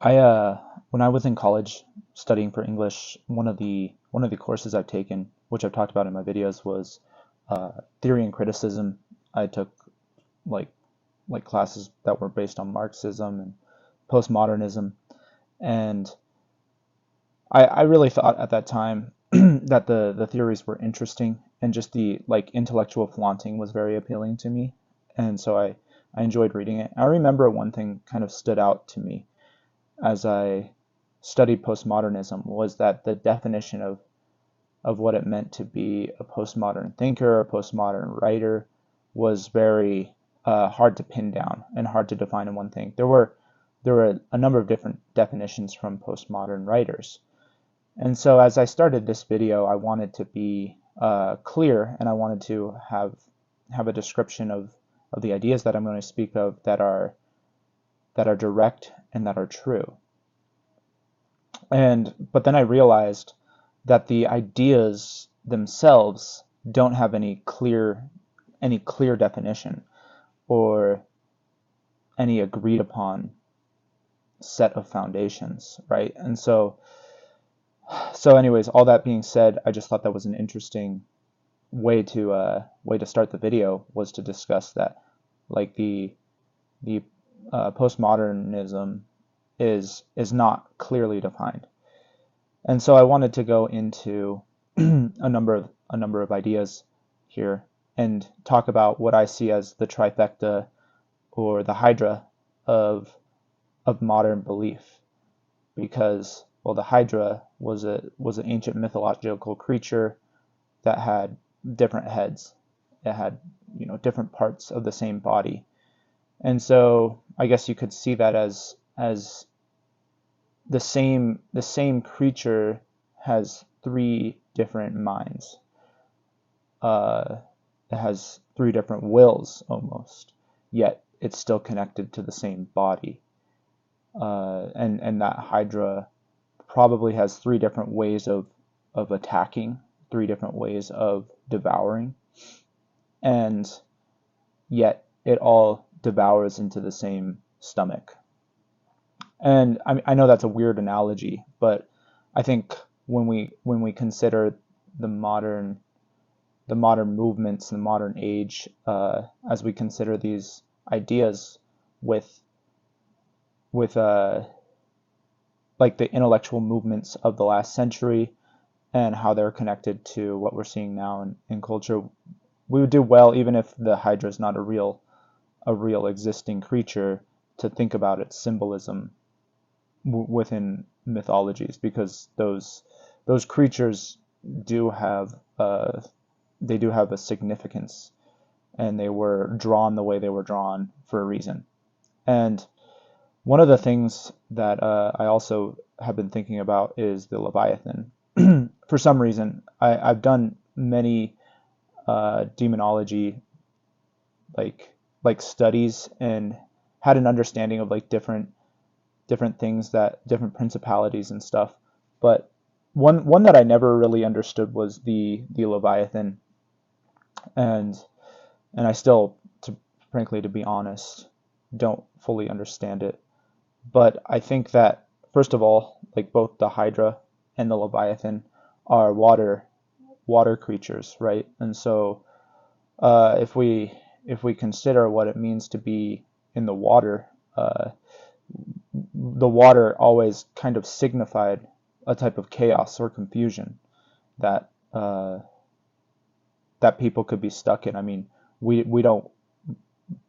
When I was in college studying for English, one of the courses I've taken, which I've talked about in my videos, was theory and criticism. I took like classes that were based on Marxism and postmodernism, and I really thought at that time that the theories were interesting, and just the intellectual flaunting was very appealing to me, and so I enjoyed reading it. I remember one thing kind of stood out to me as I studied postmodernism was that the definition of what it meant to be a postmodern thinker, a postmodern writer, was very hard to pin down and hard to define in one thing. There were a number of different definitions from postmodern writers. And so as I started this video, I wanted to be clear, and I wanted to have a description of the ideas that I'm going to speak of that are direct and that are true. But then I realized that the ideas themselves don't have any clear definition or any agreed upon set of foundations, right? And so anyways, all that being said, I just thought that was an interesting way to start the video, was to discuss that, like the postmodernism is not clearly defined. And so I wanted to go into a number of ideas here and talk about what I see as the trifecta or the hydra of modern belief, because, well, the hydra was an ancient mythological creature that had different heads. It had, different parts of the same body. And so I guess you could see that as the same creature has three different minds. It has three different wills almost, yet it's still connected to the same body. And that hydra probably has three different ways of attacking, three different ways of devouring, and yet it all devours into the same stomach. And I know that's a weird analogy, but I think when we consider the modern movements, the modern age, as we consider these ideas with like the intellectual movements of the last century and how they're connected to what we're seeing now in culture, we would do well, even if the hydra is not a real existing creature, to think about its symbolism within mythologies, because those creatures do have a significance, and they were drawn the way they were drawn for a reason. And one of the things that I also have been thinking about is the Leviathan. For some reason, I've done many demonology like studies and had an understanding of different things, that different principalities and stuff. But one that I never really understood was the Leviathan, and I still, frankly, to be honest, don't fully understand it. But I think that, first of all, both the hydra and the Leviathan are water creatures, right? And so if we consider what it means to be in the water, the water always kind of signified a type of chaos or confusion that people could be stuck in. I mean,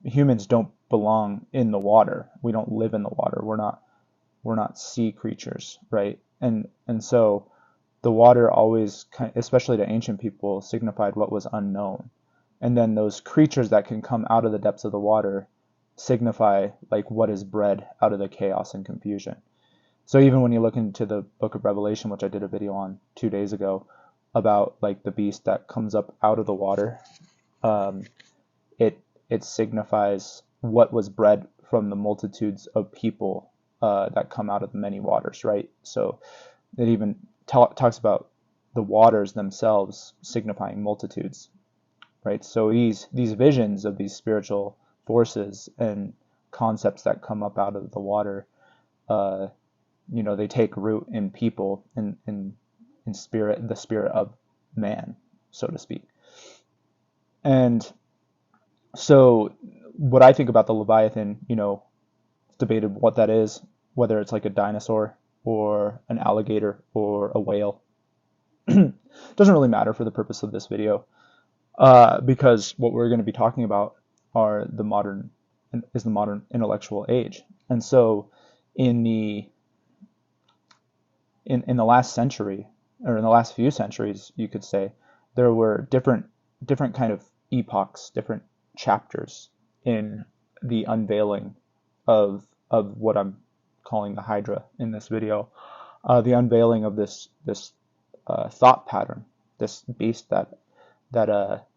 humans don't belong in the water. We don't live in the water. We're not sea creatures, right? And so the water always, especially to ancient people, signified what was unknown. And then those creatures that can come out of the depths of the water signify what is bred out of the chaos and confusion. So even when you look into the book of Revelation, which I did a video on 2 days ago, about the beast that comes up out of the water, it signifies what was bred from the multitudes of people that come out of the many waters, right? So it even talks about the waters themselves signifying multitudes, right? So these visions of these spiritual forces and concepts that come up out of the water they take root in people, in spirit, the spirit of man, so to speak. And so what I think about the Leviathan, debated what that is, whether it's like a dinosaur or an alligator or a whale. Doesn't really matter for the purpose of this video, because what we're going to be talking about is the modern intellectual age. And so in the last century, or in the last few centuries, you could say, there were different kind of epochs, different chapters in the unveiling of what I'm calling the hydra in this video, the unveiling of this thought pattern, this beast that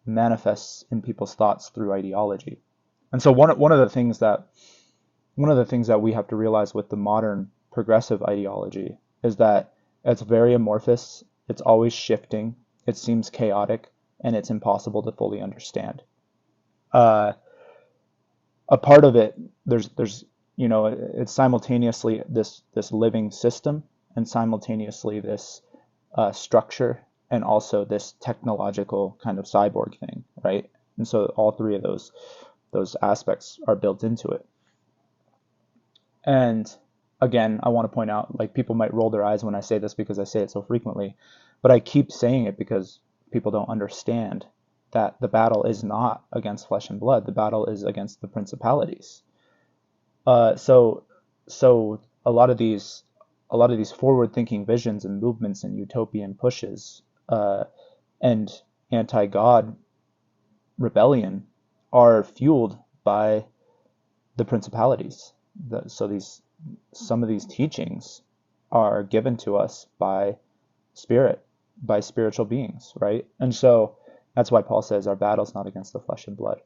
manifests in people's thoughts through ideology. And so one of the things that we have to realize with the modern progressive ideology is that it's very amorphous, it's always shifting, it seems chaotic, and it's impossible to fully understand. A part of it, there's it's simultaneously this living system, and simultaneously this structure, and also this technological kind of cyborg thing, right? And so all three of those aspects are built into it. And again, I want to point out, like, people might roll their eyes when I say this because I say it so frequently, but I keep saying it because people don't understand that the battle is not against flesh and blood. The battle is against the principalities. So a lot of these forward-thinking visions and movements and utopian pushes and anti-God rebellion are fueled by the principalities. Some of these teachings are given to us by spiritual beings, right? And so that's why Paul says our battle's not against the flesh and blood.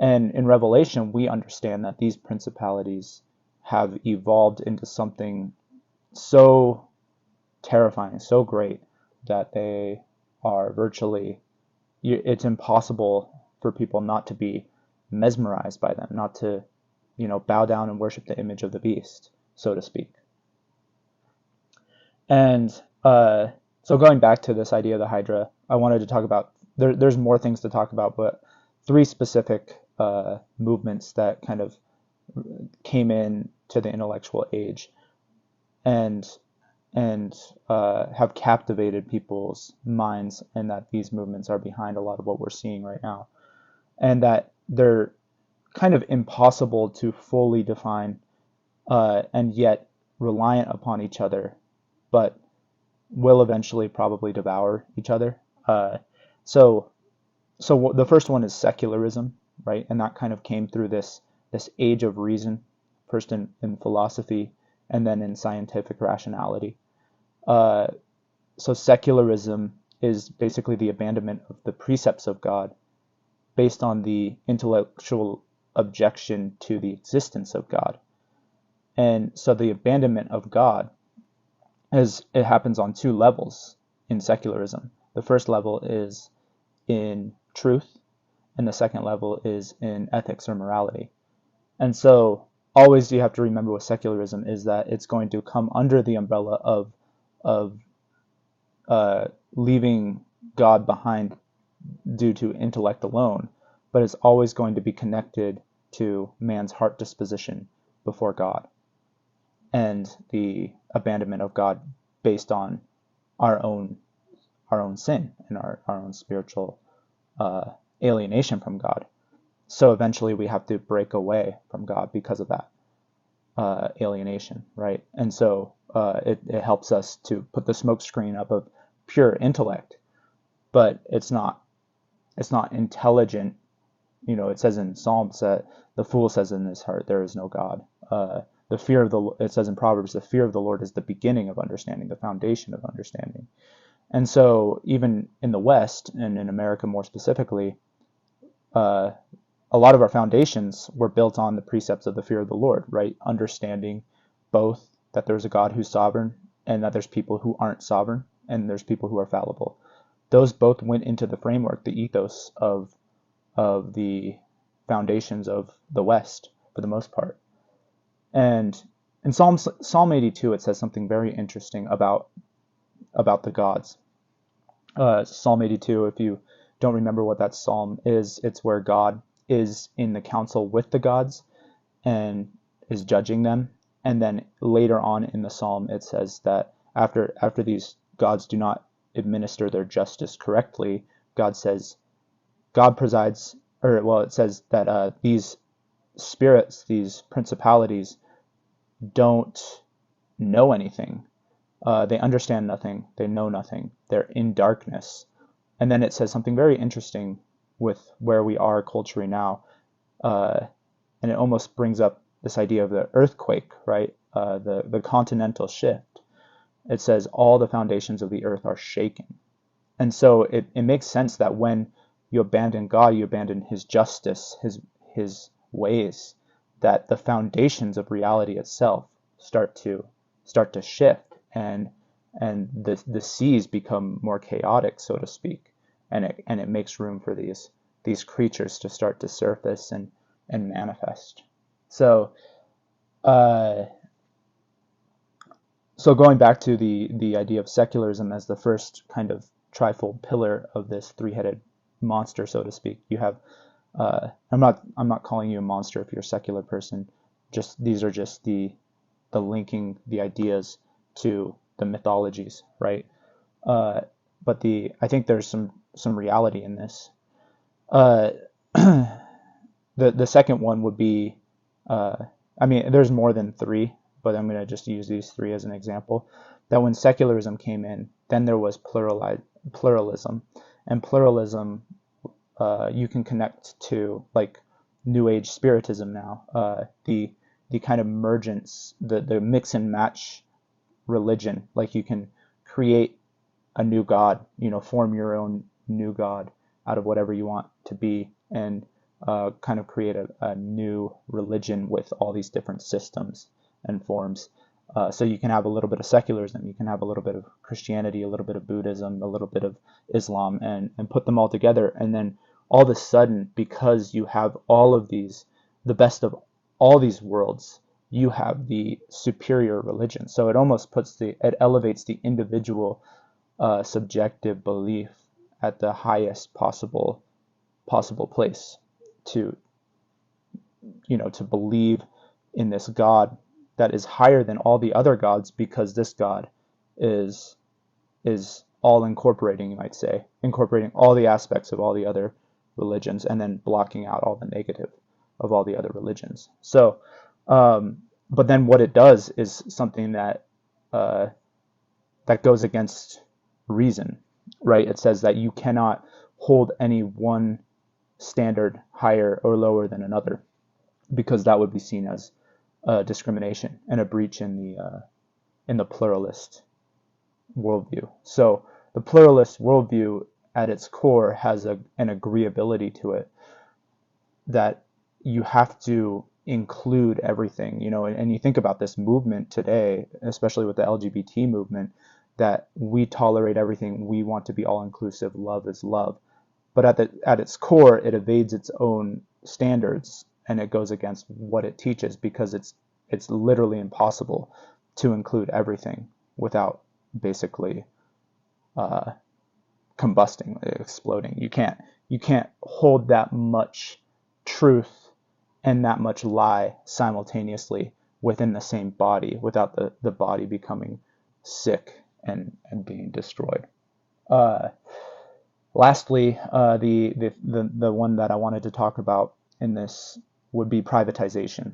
And in Revelation, we understand that these principalities have evolved into something so terrifying, so great, that they are virtually, it's impossible for people not to be mesmerized by them, not to, bow down and worship the image of the beast, so to speak. And so going back to this idea of the hydra, I wanted to talk about, there's more things to talk about, but three specific movements that kind of came in to the intellectual age and have captivated people's minds, and that these movements are behind a lot of what we're seeing right now, and that they're kind of impossible to fully define, and yet reliant upon each other, but will eventually probably devour each other. So the first one is secularism, right? And that kind of came through this age of reason, first in philosophy and then in scientific rationality. So secularism is basically the abandonment of the precepts of God based on the intellectual objection to the existence of God. And so the abandonment of God, it happens on two levels in secularism. The first level is in truth, and the second level is in ethics or morality. And so always you have to remember with secularism is that it's going to come under the umbrella of leaving God behind due to intellect alone, but it's always going to be connected to man's heart disposition before God, and the abandonment of God based on our own sin and our own spiritual alienation from God. So eventually we have to break away from God because of that alienation, right? And so it helps us to put the smoke screen up of pure intellect, but it's not intelligent. It says in Psalms that the fool says in his heart there is no God. It says in Proverbs, the fear of the Lord is the beginning of understanding, the foundation of understanding. And so even in the West, and in America more specifically, a lot of our foundations were built on the precepts of the fear of the Lord, right? Understanding both that there's a God who's sovereign and that there's people who aren't sovereign and there's people who are fallible. Those both went into the framework, the ethos of the foundations of the West for the most part. And In Psalm 82, it says something very interesting about the gods. Psalm 82, if you don't remember what that psalm is, it's where God is in the council with the gods and is judging them. And then later on in the psalm, it says that after these gods do not administer their justice correctly, God presides, or well, it says that these spirits, these principalities, don't know anything. They understand nothing. They know nothing. They're in darkness. And then it says something very interesting with where we are culturally now. And it almost brings up this idea of the earthquake, right? The continental shift. It says all the foundations of the earth are shaken. And so it makes sense that when you abandon God, you abandon his justice, his ways, that the foundations of reality itself start to shift, and the seas become more chaotic, so to speak, and it makes room for these creatures to start to surface and manifest. So so going back to the idea of secularism as the first kind of trifold pillar of this three-headed monster, so to speak, you have I'm not calling you a monster if you're a secular person. These are just the linking the ideas to the mythologies, right? But I think there's some reality in this. The second one would be, I mean, there's more than three, but I'm going to just use these three as an example. That when secularism came in, then there was pluralism, and pluralism you can connect to like New Age Spiritism now. The kind of emergence, the mix and match religion. Like you can create a new god, form your own new god out of whatever you want to be, and kind of create a new religion with all these different systems and forms. So you can have a little bit of secularism, you can have a little bit of Christianity, a little bit of Buddhism, a little bit of Islam, and put them all together. And then all of a sudden, because you have all of these, the best of all these worlds, you have the superior religion. So it almost it elevates the individual subjective belief at the highest possible place to believe in this God that is higher than all the other gods, because this God is all incorporating, you might say, incorporating all the aspects of all the other religions and then blocking out all the negative of all the other religions. So, but then what it does is something that goes against reason, right? It says that you cannot hold any one standard higher or lower than another, because that would be seen as discrimination and a breach in the pluralist worldview. So the pluralist worldview at its core has an agreeability to it, that you have to include everything, and you think about this movement today, especially with the LGBT movement, that we tolerate everything, we want to be all inclusive, love is love. But at its core, it evades its own standards, and it goes against what it teaches, because it's literally impossible to include everything without basically combusting, exploding. You can't hold that much truth and that much lie simultaneously within the same body without the body becoming sick and being destroyed. Lastly, the one that I wanted to talk about in this would be privatization.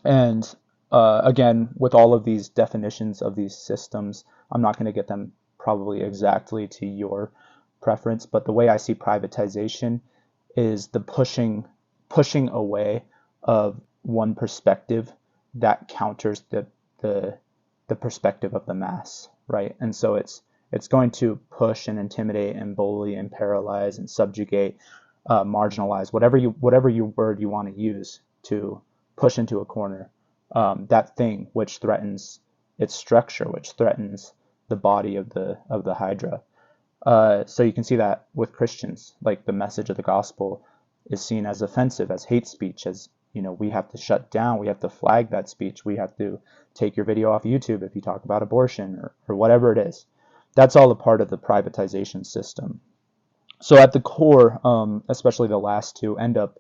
And again, with all of these definitions of these systems, I'm not going to get them probably exactly to your preference, but the way I see privatization is the pushing away of one perspective that counters the perspective of the mass, right? And so it's going to push and intimidate and bully and paralyze and subjugate, marginalize, whatever word you want to use to push into a corner that thing which threatens its structure, which threatens the body of the hydra. So you can see that with Christians, like the message of the gospel is seen as offensive, as hate speech, as we have to shut down, we have to flag that speech, we have to take your video off YouTube if you talk about abortion or whatever it is. That's all a part of the privatization system. So at the core, especially the last two, end up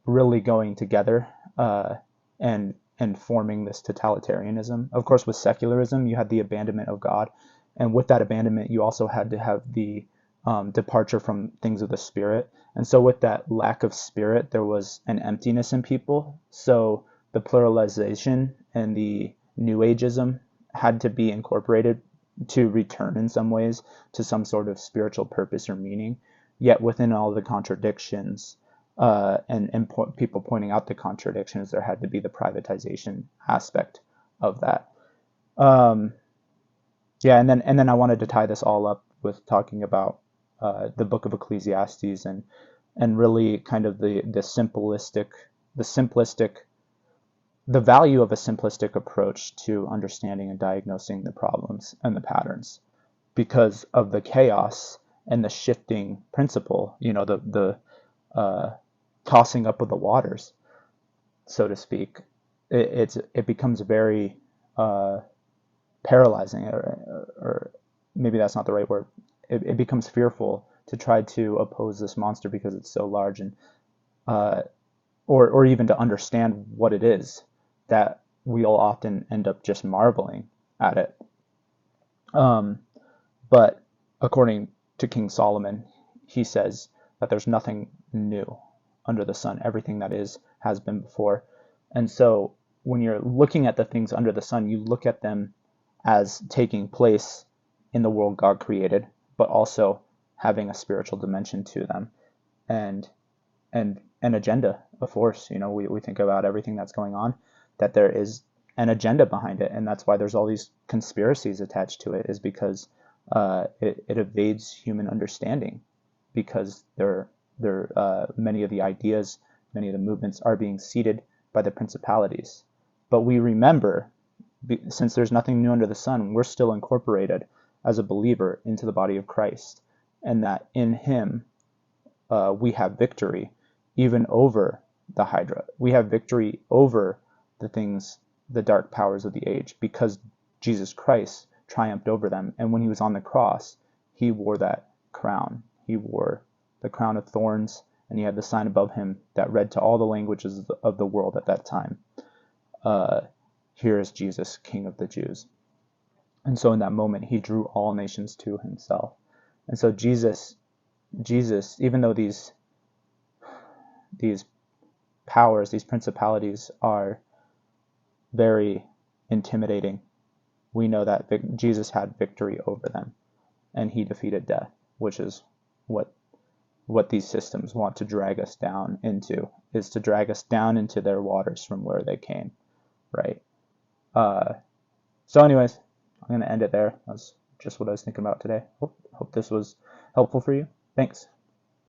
really going together and forming this totalitarianism. Of course, with secularism, you had the abandonment of God, and with that abandonment, you also had to have the departure from things of the spirit. And so with that lack of spirit, there was an emptiness in people. So the pluralization and the New Ageism had to be incorporated to return in some ways to some sort of spiritual purpose or meaning. Yet within all the contradictions and people pointing out the contradictions, there had to be the privatization aspect of that. Yeah, and then I wanted to tie this all up with talking about the book of Ecclesiastes and really kind of the value of a simplistic approach to understanding and diagnosing the problems and the patterns, because of the chaos and the shifting principle, the tossing up of the waters, so to speak. It becomes very paralyzing, or maybe that's not the right word. It becomes fearful to try to oppose this monster because it's so large, and or even to understand what it is, that we'll often end up just marveling at it. But according to King Solomon, he says that there's nothing new under the sun. Everything that is has been before. And so when you're looking at the things under the sun, you look at them as taking place in the world God created, but also having a spiritual dimension to them, and an agenda, of course. We think about everything that's going on, that there is an agenda behind it, and that's why there's all these conspiracies attached to it, is because it evades human understanding, because many of the ideas, many of the movements are being seeded by the principalities. But we remember, since there's nothing new under the sun, we're still incorporated as a believer into the body of Christ, and that in him we have victory even over the hydra. We have victory over the things, the dark powers of the age, because Jesus Christ triumphed over them. And when he was on the cross, he wore that crown. He wore the crown of thorns, and he had the sign above him that read to all the languages of the world at that time, "Here is Jesus, King of the Jews." And so in that moment, he drew all nations to himself. And so Jesus, even though these powers, these principalities are very intimidating, we know that Jesus had victory over them, and he defeated death, which is what these systems want to drag us down into, is to drag us down into their waters from where they came, right? So anyways, I'm going to end it there. That's just what I was thinking about today. Hope this was helpful for you. Thanks.